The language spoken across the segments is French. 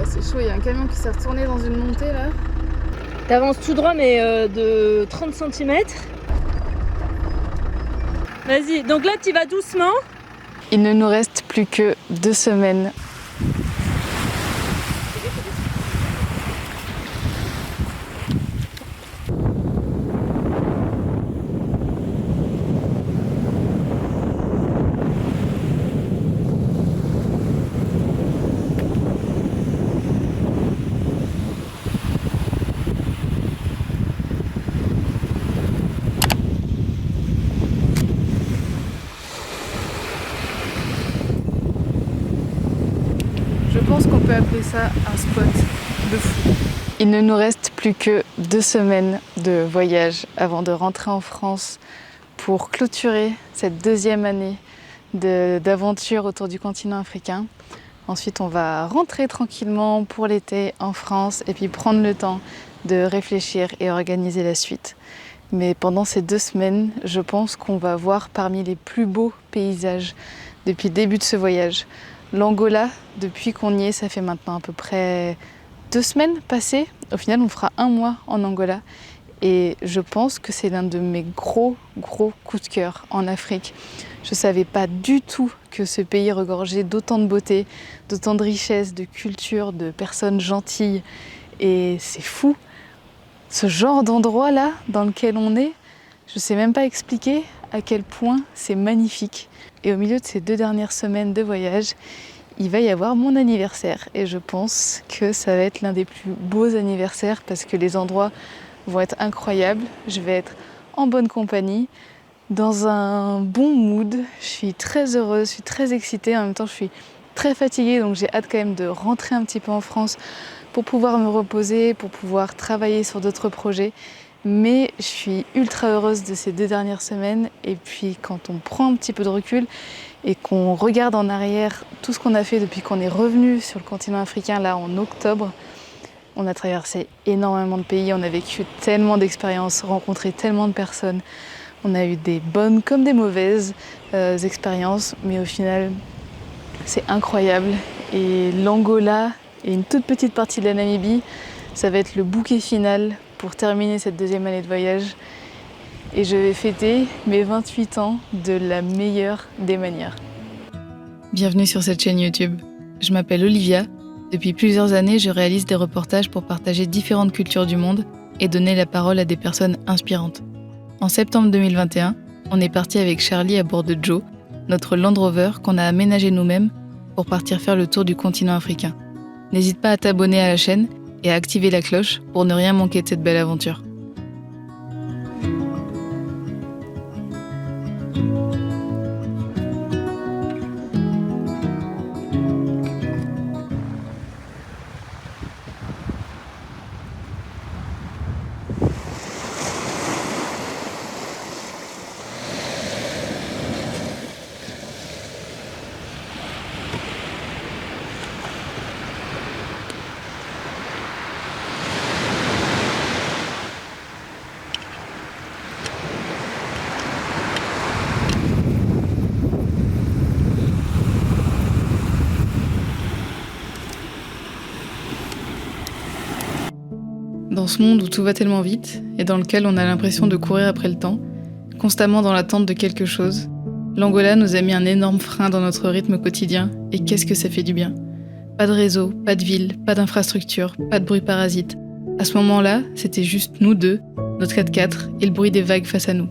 C'est chaud, il y a un camion qui s'est retourné dans une montée là. T'avances tout droit mais de 30 cm. Vas-y, donc là tu vas doucement. Il ne nous reste plus que 2 semaines. Je pense qu'on peut appeler ça un spot de fou. Il ne nous reste plus que 2 semaines de voyage avant de rentrer en France pour clôturer cette deuxième année d'aventure autour du continent africain. Ensuite, on va rentrer tranquillement pour l'été en France et puis prendre le temps de réfléchir et organiser la suite. Mais pendant ces 2 semaines, je pense qu'on va voir parmi les plus beaux paysages depuis le début de ce voyage. L'Angola, depuis qu'on y est, ça fait maintenant à peu près 2 semaines passées. Au final, on fera 1 mois en Angola. Et je pense que c'est l'un de mes gros coups de cœur en Afrique. Je ne savais pas du tout que ce pays regorgeait d'autant de beauté, d'autant de richesse, de culture, de personnes gentilles. Et c'est fou. Ce genre d'endroit-là dans lequel on est, je ne sais même pas expliquer à quel point c'est magnifique. Et au milieu de ces 2 dernières semaines de voyage, il va y avoir mon anniversaire. Et je pense que ça va être l'un des plus beaux anniversaires parce que les endroits vont être incroyables. Je vais être en bonne compagnie, dans un bon mood. Je suis très heureuse, je suis très excitée. En même temps, je suis très fatiguée, donc j'ai hâte quand même de rentrer un petit peu en France pour pouvoir me reposer, pour pouvoir travailler sur d'autres projets. Mais je suis ultra heureuse de ces 2 dernières semaines. Et puis quand on prend un petit peu de recul et qu'on regarde en arrière tout ce qu'on a fait depuis qu'on est revenu sur le continent africain là en octobre, on a traversé énormément de pays, on a vécu tellement d'expériences, rencontré tellement de personnes. On a eu des bonnes comme des mauvaises expériences, mais au final, c'est incroyable. Et l'Angola et une toute petite partie de la Namibie, ça va être le bouquet final pour terminer cette deuxième année de voyage. Et je vais fêter mes 28 ans de la meilleure des manières. Bienvenue sur cette chaîne YouTube. Je m'appelle Olivia. Depuis plusieurs années, je réalise des reportages pour partager différentes cultures du monde et donner la parole à des personnes inspirantes. En septembre 2021, on est parti avec Charlie à bord de Joe, notre Land Rover qu'on a aménagé nous-mêmes pour partir faire le tour du continent africain. N'hésite pas à t'abonner à la chaîne et à activer la cloche pour ne rien manquer de cette belle aventure. Dans ce monde où tout va tellement vite et dans lequel on a l'impression de courir après le temps, constamment dans l'attente de quelque chose, l'Angola nous a mis un énorme frein dans notre rythme quotidien et qu'est-ce que ça fait du bien. Pas de réseau, pas de ville, pas d'infrastructure, pas de bruit parasite. À ce moment-là, c'était juste nous deux, notre 4x4 et le bruit des vagues face à nous.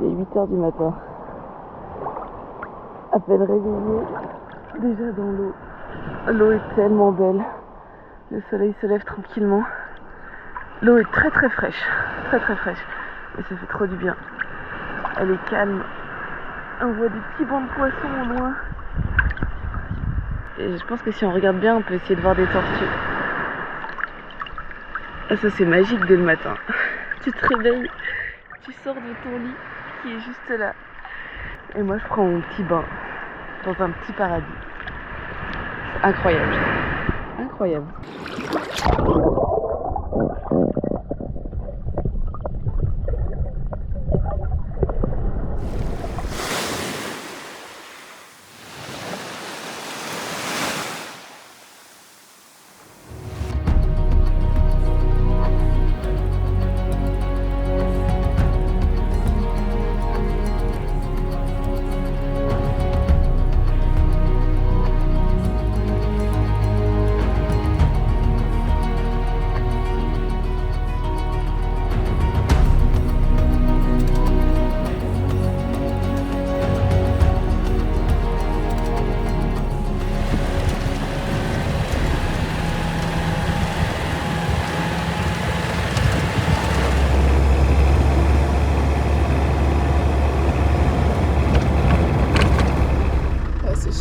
Il est 8 h du matin. À peine réveillée, déjà dans l'eau. L'eau est tellement belle. Le soleil se lève tranquillement. L'eau est très très fraîche. Très très fraîche. Et ça fait trop du bien. Elle est calme. On voit des petits bancs de poissons au loin. Et je pense que si on regarde bien, on peut essayer de voir des tortues. Ah, ça c'est magique dès le matin. Tu te réveilles, tu sors de ton lit qui est juste là. Et moi je prends mon petit bain dans un petit paradis. C'est incroyable. Incroyable.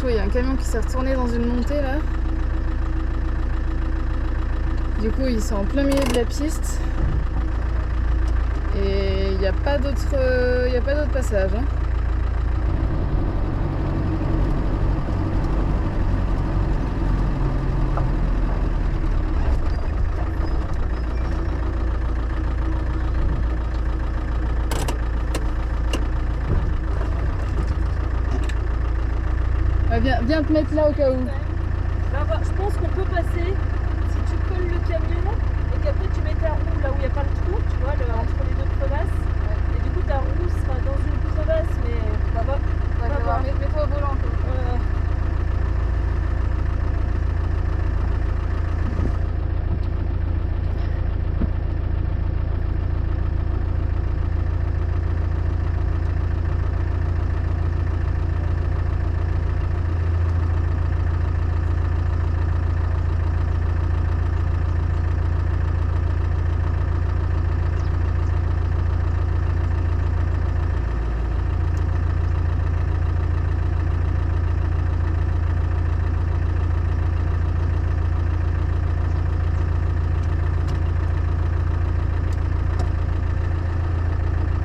Il y a un camion qui s'est retourné dans une montée là. Du coup, ils sont en plein milieu de la piste. Et il n'y a pas d'autre passage. Hein. Viens te mettre là au cas où. Là, je pense qu'on peut passer si tu colles le camion et qu'après tu mets ta roue là où il n'y a pas le trou, tu vois, entre les deux crevasses. Ouais. Et du coup ta roue sera dans une crevasse, mais là-bas. Mets-toi au volant.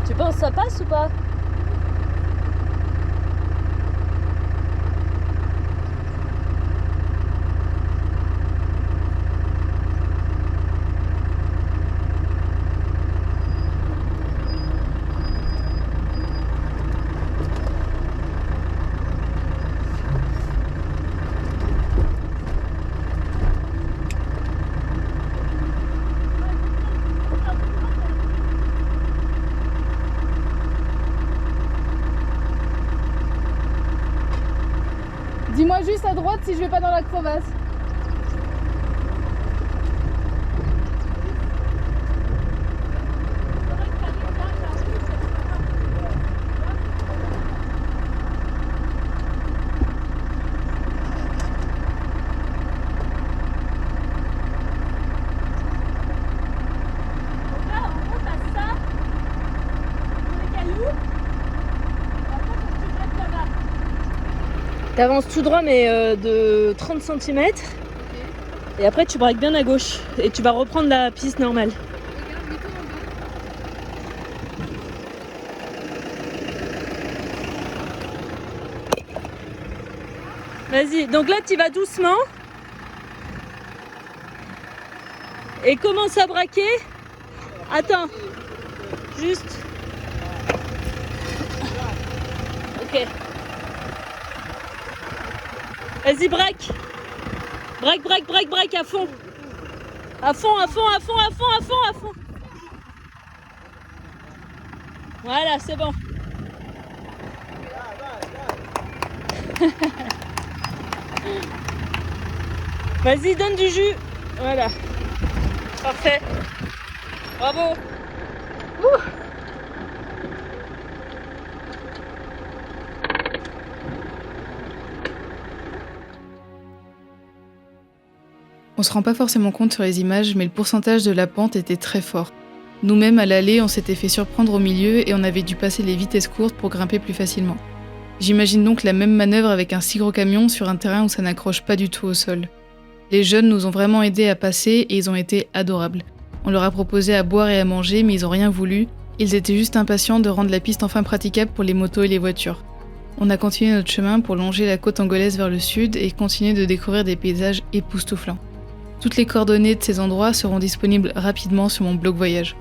Tu penses que ça passe ou pas? Dis-moi juste à droite si je vais pas dans la crevasse. T'avances tout droit mais de 30 cm. Okay. Et après tu braques bien à gauche et tu vas reprendre la piste normale. Vas-y, donc là tu vas doucement. Et commence à braquer. Attends. Juste. Ok. Vas-y, braque. Braque à fond. À fond. Voilà, c'est bon. Vas-y, donne du jus. Voilà. Parfait. Bravo. Ouh. se rend pas forcément compte sur les images, mais le pourcentage de la pente était très fort. Nous-mêmes, à l'aller, on s'était fait surprendre au milieu et on avait dû passer les vitesses courtes pour grimper plus facilement. J'imagine donc la même manœuvre avec un si gros camion sur un terrain où ça n'accroche pas du tout au sol. Les jeunes nous ont vraiment aidés à passer et ils ont été adorables. On leur a proposé à boire et à manger, mais ils ont rien voulu. Ils étaient juste impatients de rendre la piste enfin praticable pour les motos et les voitures. On a continué notre chemin pour longer la côte angolaise vers le sud et continuer de découvrir des paysages époustouflants. Toutes les coordonnées de ces endroits seront disponibles rapidement sur mon blog voyage.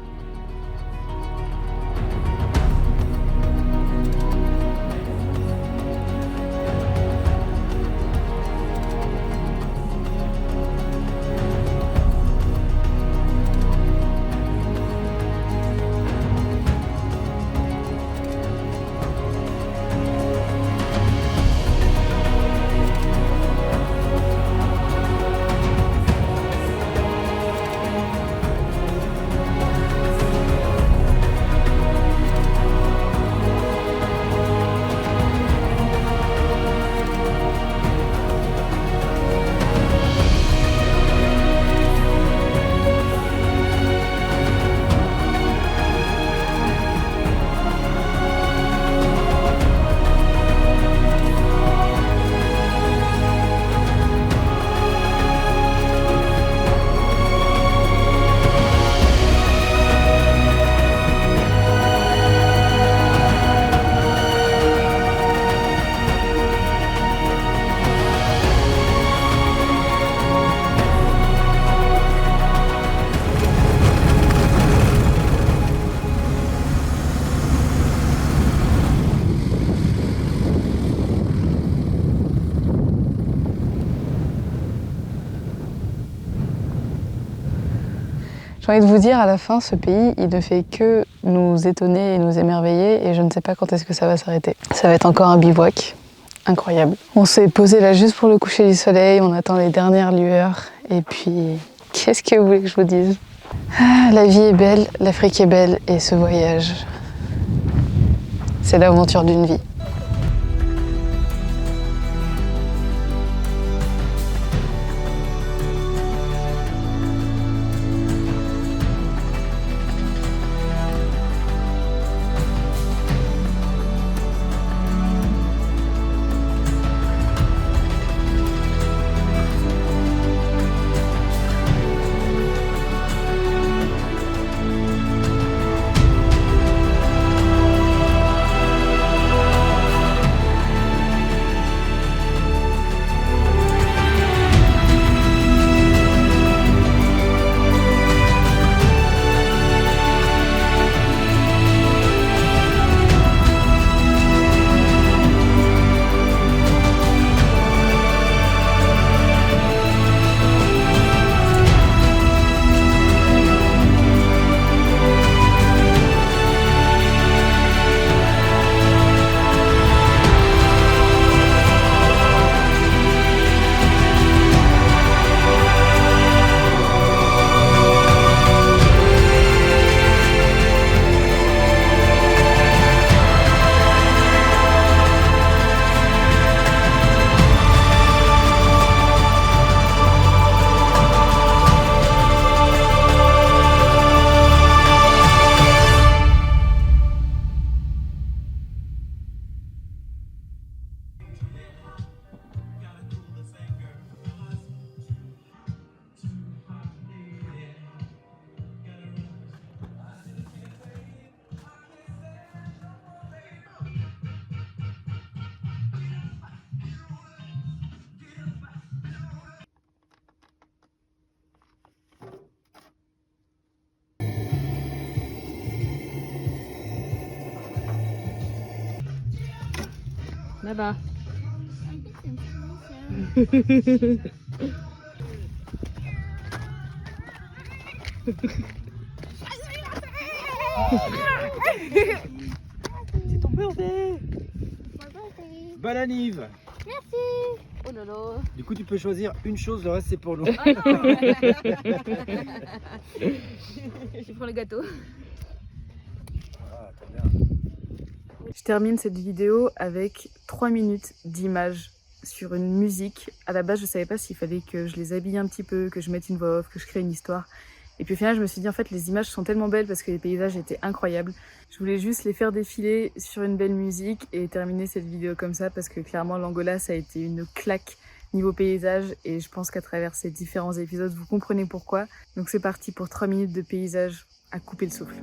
J'ai envie de vous dire, à la fin, ce pays, il ne fait que nous étonner et nous émerveiller et je ne sais pas quand est-ce que ça va s'arrêter. Ça va être encore un bivouac incroyable. On s'est posé là juste pour le coucher du soleil, on attend les dernières lueurs et puis, qu'est-ce que vous voulez que je vous dise? La vie est belle, l'Afrique est belle et ce voyage, c'est l'aventure d'une vie. Là-bas. C'est ton birthday. Bonne anniv. Merci. Oh là là. Du coup tu peux choisir une chose, le reste c'est pour nous. Je prends le gâteau. Ah, très bien. Je termine cette vidéo avec 3 minutes d'images sur une musique. À la base, je savais pas s'il fallait que je les habille un petit peu, que je mette une voix off, que je crée une histoire. Et puis au final, je me suis dit en fait les images sont tellement belles parce que les paysages étaient incroyables. Je voulais juste les faire défiler sur une belle musique et terminer cette vidéo comme ça parce que clairement l'Angola ça a été une claque niveau paysage et je pense qu'à travers ces différents épisodes vous comprenez pourquoi. Donc c'est parti pour 3 minutes de paysage à couper le souffle.